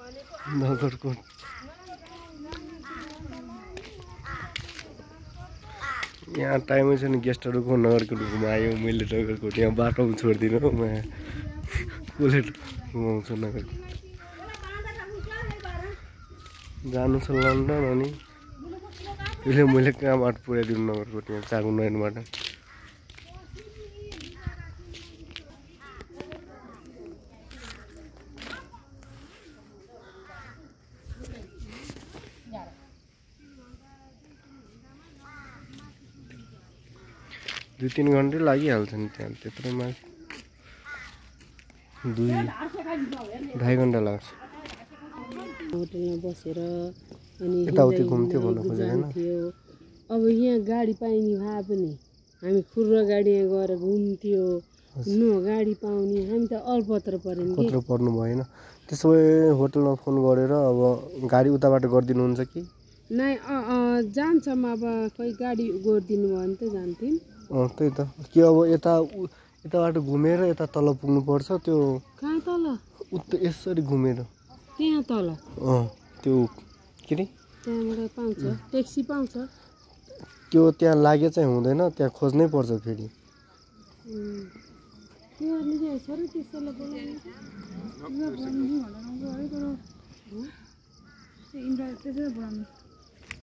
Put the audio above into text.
नगरकोट यहाँ टाइमै छैन गेस्टहरू को नगरकोट घुमायो मैले नगरकोट यहाँ बाटोमा छोडिदिनु म कसले घुमाउँछ नगरकोट जानु छ लन्डन अनि अहिले मैले कहाँबाट पुर्याइदिनु नगरकोट यहाँ चाकुनाइनबाट दुई तीन घन्टै लागिहाल्छ नि त्यहाँ त्यत्रोमा 2-2.5 घन्टा लाग्छ होटलमा बसेर अनि यताउति घुम्थ्यो भन्न खोजेको हैन अब यहाँ गाडी पाइने भए पनि हामी खुर्रा गाडी यहाँ गएर घुम्थ्यो न गाडी पाउने हामी त अल्पत्र पर्यौं कत्रो पर्नु भएन त्यसो भए होटलमा फोन गरेर अब गाडी उताबाट गरिदिनुहुन्छ कि नै जान्छौँ अब कोही गाडी गरिदिनु भयो भने त जान्थ्यौं त्यही त के अब यताबाट घुमेर यता तल पुग्नु पर्छ त्यो कहाँ तल यसरी घुमेर त्यहाँ तल त्यो के रे त्यहाँबाट पाउँछ ट्याक्सी पाउँछ त्यो त्यहाँ लागे चाहिँ हुँदैन त्यहाँ खोज्नै पर्छ फेरि तिमीहरूले चाहिँ सबै त्यसैलाई बोलाउनु